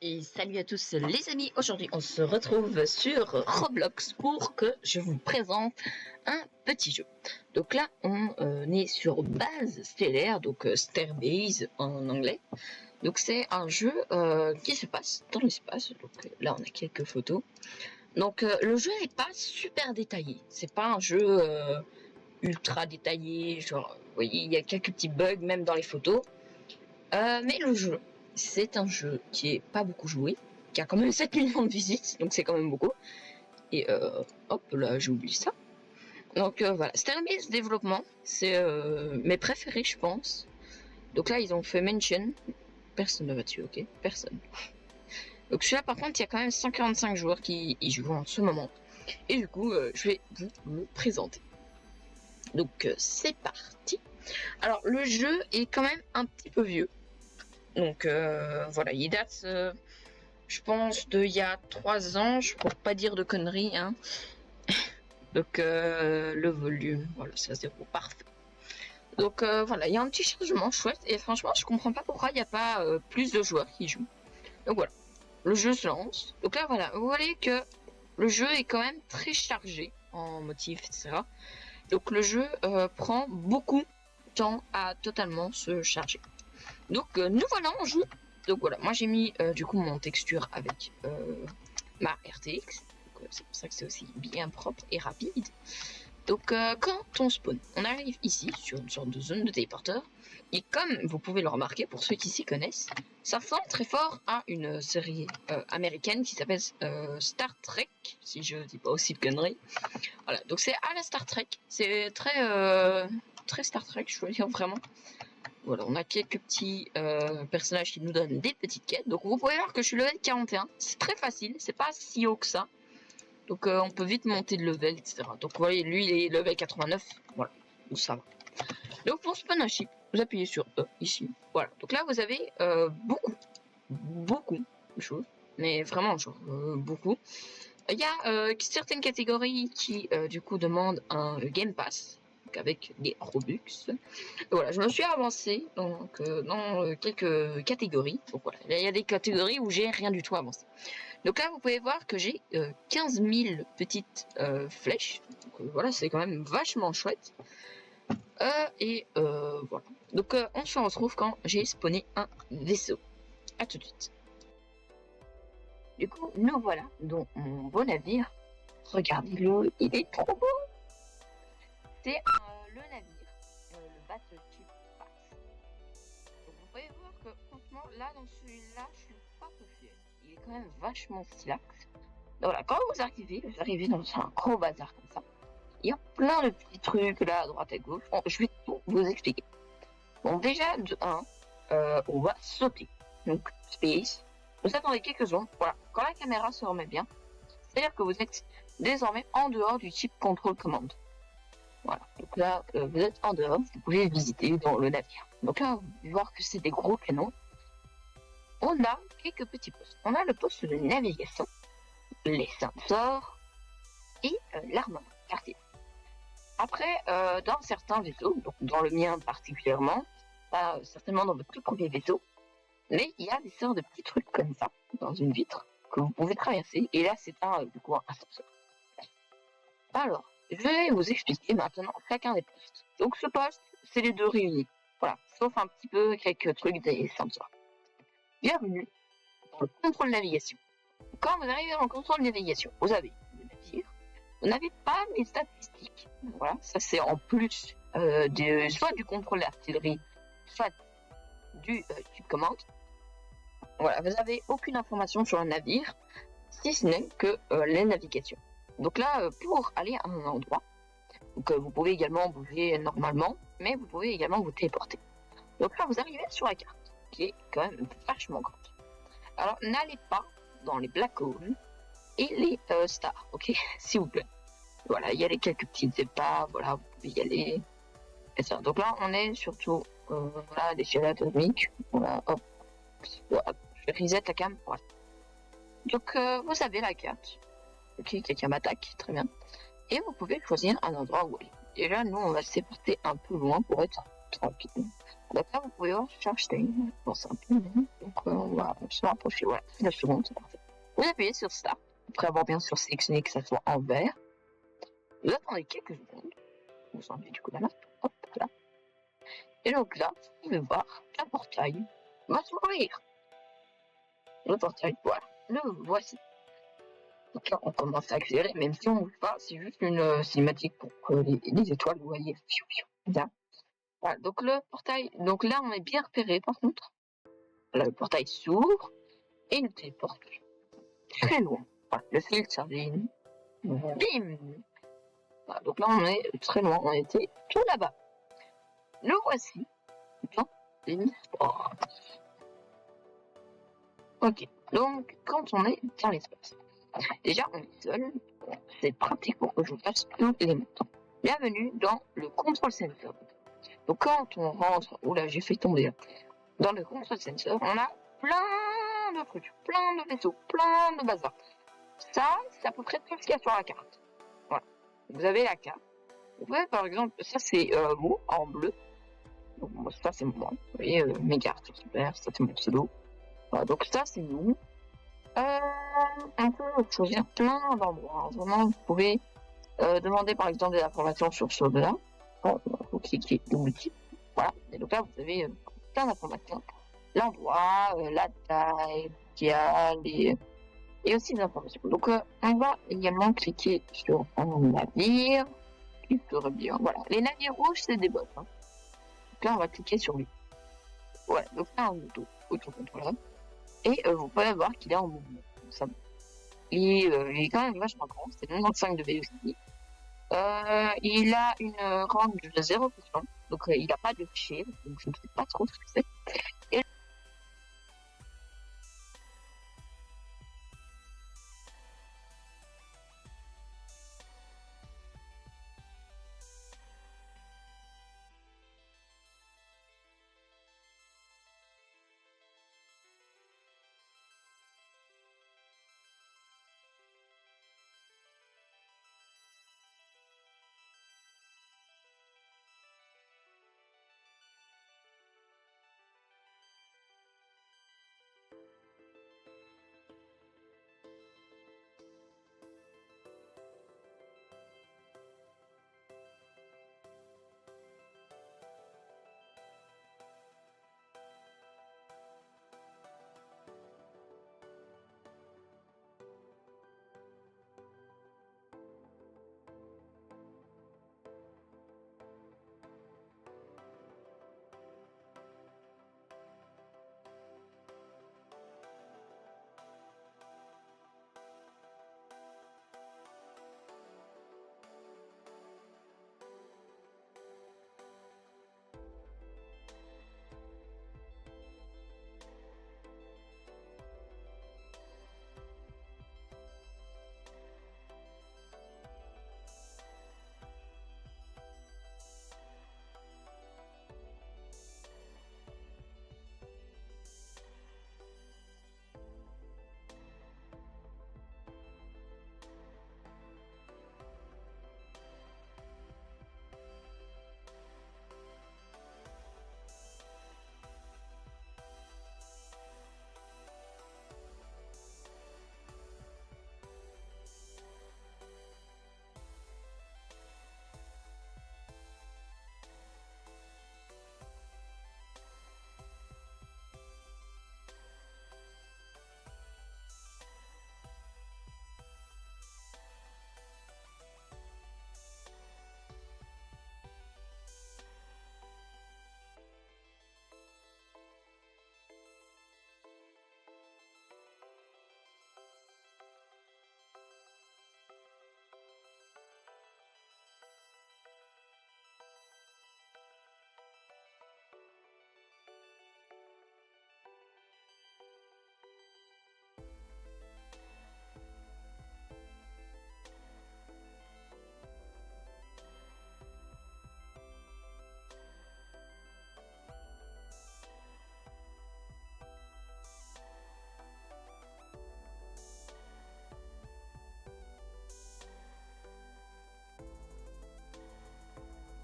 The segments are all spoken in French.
Et salut à tous les amis, aujourd'hui on se retrouve sur Roblox pour que je vous présente un petit jeu. Donc là on est sur base stellaire, donc Starbase en anglais. Donc c'est un jeu qui se passe dans l'espace, donc là on a quelques photos. Donc le jeu n'est pas super détaillé, c'est pas un jeu ultra détaillé, genre vous voyez il y a quelques petits bugs même dans les photos. Mais le jeu, c'est un jeu qui est pas beaucoup joué, qui a quand même 7 millions de visites, donc c'est quand même beaucoup. Et hop, là j'ai oublié ça. Donc voilà, Starbase Développement, c'est mes préférés je pense. Donc là ils ont fait Mention, personne ne va dessus, ok, personne. Donc celui-là par contre il y a quand même 145 joueurs qui y jouent en ce moment. Et du coup je vais vous le présenter. Donc c'est parti. Alors le jeu est quand même un petit peu vieux. Donc voilà, il date, je pense, d'il y a 3 ans, pour pas dire de conneries. Hein. Donc le volume, voilà, c'est à 0, parfait. Donc voilà, il y a un petit changement chouette et franchement, je comprends pas pourquoi il n'y a pas plus de joueurs qui jouent. Donc voilà, le jeu se lance. Donc là, voilà, vous voyez que le jeu est quand même très chargé en motifs, etc. Donc le jeu prend beaucoup de temps à totalement se charger. Donc nous voilà en jeu. Donc voilà, moi j'ai mis du coup mon texture avec ma RTX. C'est pour ça que c'est aussi bien propre et rapide. Donc quand on spawn, on arrive ici sur une sorte de zone de téléporteur. Et comme vous pouvez le remarquer, pour ceux qui s'y connaissent, ça ressemble très fort à une série américaine qui s'appelle Star Trek, si je dis pas aussi de conneries. Voilà, donc c'est à la Star Trek. C'est très Star Trek, je veux dire vraiment. Voilà, on a quelques petits personnages qui nous donnent des petites quêtes. Donc vous pouvez voir que je suis level 41. C'est très facile, c'est pas si haut que ça. Donc on peut vite monter de level, etc. Donc vous voyez, lui il est level 89. Voilà, donc ça va. Donc pour spawn un ship, vous appuyez sur E ici. Voilà, donc là vous avez beaucoup de choses. Mais vraiment, genre beaucoup. Il y a certaines catégories qui du coup demandent un Game Pass. Avec des Robux. Voilà, je me suis avancé donc, dans quelques catégories. Donc voilà, il y a des catégories où j'ai rien du tout avancé. Donc là, vous pouvez voir que j'ai 15 000 petites flèches. Donc voilà, c'est quand même vachement chouette. Et voilà. Donc on se retrouve quand j'ai spawné un vaisseau. A tout de suite. Du coup, nous voilà dans mon beau navire. Regardez-le, il est trop beau. C'est le navire, le Battleship Pass. Donc vous pouvez voir que franchement là dans celui-là je suis pas peu fière. Il est quand même vachement stylax. Donc voilà, quand vous arrivez dans un gros bazar comme ça. Il y a plein de petits trucs là à droite à gauche. Bon, je vais tout vous expliquer. Bon déjà de 1, on va sauter. Donc space. Vous attendez quelques secondes. Voilà, quand la caméra se remet bien, c'est-à-dire que vous êtes désormais en dehors du type contrôle commande. Voilà, donc là, vous êtes en dehors, vous pouvez visiter dans le navire. Donc là, vous pouvez voir que c'est des gros canons. On a quelques petits postes. On a le poste de navigation, les sensors et l'armement quartier. Après, dans certains vaisseaux, donc dans le mien particulièrement, pas certainement dans votre tout premier vaisseau, mais il y a des sortes de petits trucs comme ça, dans une vitre, que vous pouvez traverser. Et là, c'est du coup un ascenseur. Alors, je vais vous expliquer maintenant chacun des postes. Donc ce poste, c'est les deux réunis. Voilà, sauf un petit peu quelques trucs des sensors. Bienvenue dans le contrôle navigation. Quand vous arrivez dans le contrôle navigation, vous avez le navire. Vous n'avez pas les statistiques. Voilà, ça c'est en plus soit du contrôle d'artillerie, soit du tube commande. Voilà, vous n'avez aucune information sur le navire, si ce n'est que les navigations. Donc là, pour aller à un endroit, donc vous pouvez également bouger normalement, mais vous pouvez également vous téléporter. Donc là, vous arrivez sur la carte, qui est quand même vachement grande. Alors, n'allez pas dans les black holes et les stars, ok, s'il vous plaît. Voilà, il y a les quelques petites épaves, voilà, vous pouvez y aller. Et ça. Donc là, on est surtout, voilà, des sphères atomiques. Voilà, hop. Voilà, je vais reset la cam, voilà. Donc, vous avez la carte. Ok, quelqu'un m'attaque, très bien. Et vous pouvez choisir un endroit où aller. Déjà, nous, on va se séparer un peu loin pour être rapide. Donc là, vous pouvez voir Charge Time. Bon, c'est un peu long, donc on va se rapprocher. Voilà, 9 secondes, c'est parfait. Vous appuyez sur Start, après avoir bien sûr sélectionné que ça soit en vert. Vous attendez quelques secondes. Vous enlevez du coup la map. Hop, là. Et donc là, vous pouvez voir qu'un portail va s'ouvrir. Le portail, voilà. Le voici. Donc là, on commence à accélérer, même si on ne bouge pas, c'est juste une cinématique pour que les étoiles, vous voyez, bien. Voilà, donc le portail, donc là, on est bien repéré par contre. Là, le portail s'ouvre et il nous téléporte très loin. Voilà, le filtre, ça vient. Bim! Voilà, donc là, on est très loin, on était tout là-bas. Le voici. Dans l'espace. Ok, donc quand on est dans l'espace, déjà on est seul, c'est pratique pour que je vous fasse tous les montants. Bienvenue dans le Control Center. Donc quand on rentre, oula j'ai fait tomber, dans le Control Center, on a plein de trucs, plein de vaisseaux, plein de bazar. Ça, c'est à peu près tout ce qu'il y a sur la carte. Voilà, vous avez la carte. Vous voyez par exemple, ça c'est vous, en bleu. Donc ça c'est moi, vous voyez, mes cartes, super, ça c'est mon pseudo. Voilà, donc ça c'est nous. On peut choisir plein d'endroits. Vraiment, vous pouvez demander par exemple des informations sur ce là. Bon, vous cliquez double-clic. Voilà. Et donc là, vous avez plein d'informations. L'endroit, la taille, qu'il y a, et aussi des informations. Donc, on va également cliquer sur un navire. Qui serait bien. Voilà. Les navires rouges, c'est des bots. Hein. Donc là, on va cliquer sur lui. Voilà. Donc là, un autocontrôleur. Et vous pouvez voir qu'il est en mouvement. Donc, ça, il est quand même vachement grand. C'est 95 de VOCI. Il a une range de 0%. Donc, il n'a pas de shield. Donc, je ne sais pas trop ce que c'est.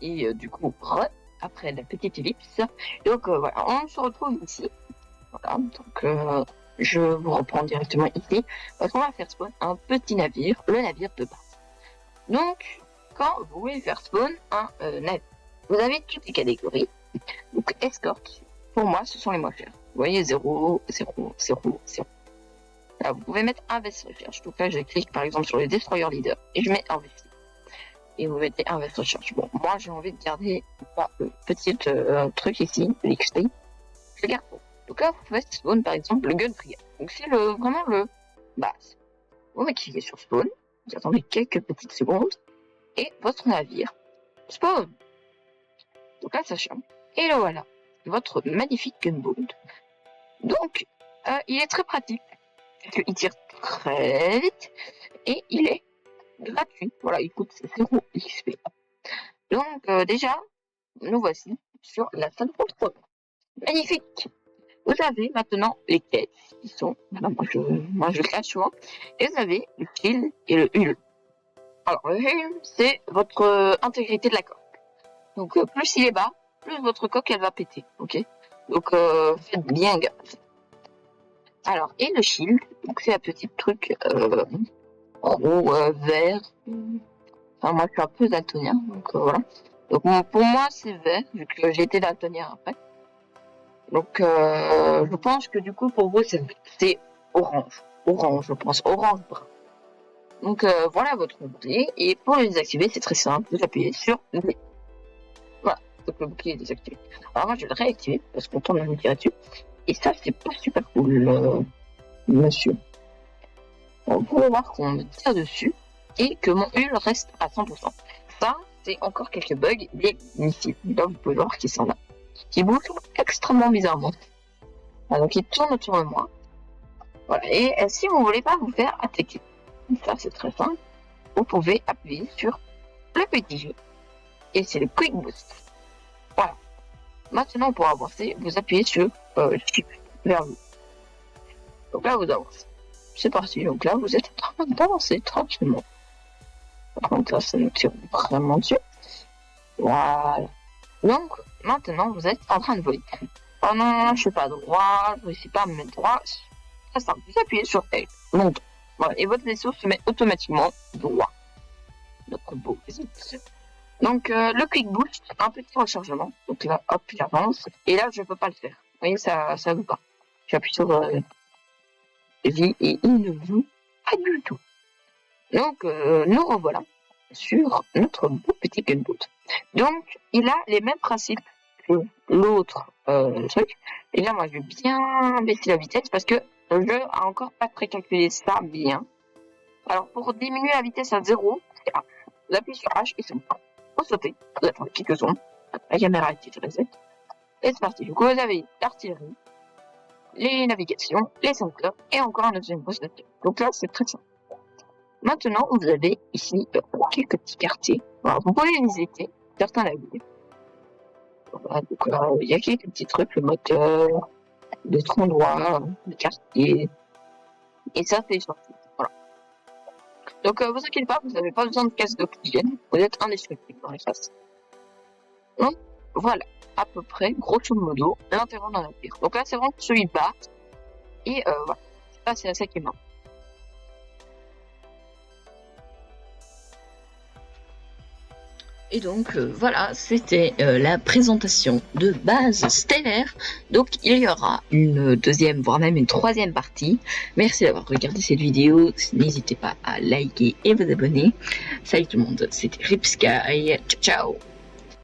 Et du coup, après la petite ellipse. Donc voilà, on se retrouve ici. Voilà, donc je vous reprends directement ici, parce qu'on va faire spawn un petit navire, le navire de base. Donc, quand vous voulez faire spawn un navire, vous avez toutes les catégories. Donc, escorte, pour moi, ce sont les moins chers. Vous voyez, 0, 0, 0, 0. Là, vous pouvez mettre un vaisseau recherche. Donc là, je clique par exemple sur le destroyer leader et je mets un vaisseau. Et vous mettez un vaisseau recherche. Bon, moi, j'ai envie de garder le petit truc ici, l'XP. Je le garde pour. Donc là, vous pouvez spawn par exemple le gun frigate. Donc c'est vraiment le base. Vous cliquez sur spawn, vous attendez quelques petites secondes, et votre navire spawn. Donc là, ça change. Et là, voilà, votre magnifique gunboat. Donc, il est très pratique, parce qu'il tire très vite, et il est gratuit. Voilà, il coûte 0 XP. Donc, déjà, nous voici sur la salle de contrôle. Magnifique! Vous avez maintenant les quêtes qui sont, voilà, moi je cache souvent, et vous avez le shield et le hull. Alors le hull, c'est votre intégrité de la coque. Donc plus il est bas, plus votre coque elle va péter, ok. Donc faites bien gaffe. Alors et le shield, donc c'est un petit truc en gros vert. Enfin moi je suis un peu daltonien, donc voilà. Donc pour moi c'est vert vu que j'ai été daltonien après. Donc, je pense que du coup, pour vous, c'est orange. Orange, je pense. Orange brun. Donc, voilà votre bouclier. Et pour le désactiver, c'est très simple. Vous appuyez sur V. Voilà. Donc, le bouclier est désactivé. Alors, moi, je vais le réactiver parce qu'on tourne un tirer dessus. Et ça, c'est pas super cool, monsieur. On peut voir qu'on me tire dessus et que mon hull reste à 100%. Ça, c'est encore quelques bugs des missiles. Là, vous pouvez voir qu'ils sont là. Qui bouge extrêmement bizarrement. Ah, donc il tourne autour de moi. Voilà. Et si vous voulez pas vous faire attaquer, ça c'est très simple. Vous pouvez appuyer sur le petit jeu. Et c'est le Quick Boost. Voilà. Maintenant pour avancer, vous appuyez sur Shift vers vous. Donc là vous avancez. C'est parti. Donc là vous êtes en train d'avancer tranquillement. Par contre là ça nous tire vraiment dessus. Voilà. Donc, maintenant, vous êtes en train de voler. Oh non, je suis pas droit, je ne réussis pas à me mettre droit. Très simple, vous appuyez sur L, longtemps. Voilà, et votre vaisseau se met automatiquement droit. Notre beau vaisseau. Donc, le quick boost, un petit rechargement. Donc là, hop, j'avance. Et là, je ne peux pas le faire. Vous voyez, ça ne veut pas. J'appuie sur vie et il ne veut pas du tout. Donc, nous revoilà sur notre beau petit gunboat. Donc, il a les mêmes principes que l'autre truc. Et bien, moi, je vais bien baisser la vitesse parce que le jeu a encore pas précalculé ça bien. Alors, pour diminuer la vitesse à 0, c'est H. Vous appuyez sur H et c'est bon. Vous sautez, vous attendez quelques secondes. La caméra est reset. Et c'est parti. Du coup, vous avez l'artillerie, les navigations, les sensors et encore un deuxième poste de tir. Donc là, c'est très simple. Maintenant, vous avez ici quelques petits quartiers. Alors, vous pouvez les visiter, certains la ville. Voilà, donc il y a quelques petits trucs, le moteur, d'autres endroits, les quartiers. Et ça, c'est sorti. Voilà. Donc, vous inquiétez pas, vous n'avez pas besoin de casque d'oxygène. Vous êtes indestructible dans l'espace. Donc, voilà, à peu près, grosso modo, l'intérieur d'un navire. Donc là, c'est vraiment celui de bas. Et voilà, ça, c'est ça qui est marrant. Et donc voilà, c'était la présentation de Base Stellaire. Donc il y aura une deuxième, voire même une troisième partie. Merci d'avoir regardé cette vidéo. N'hésitez pas à liker et vous abonner. Salut tout le monde, c'était Ripsky. Ciao ciao.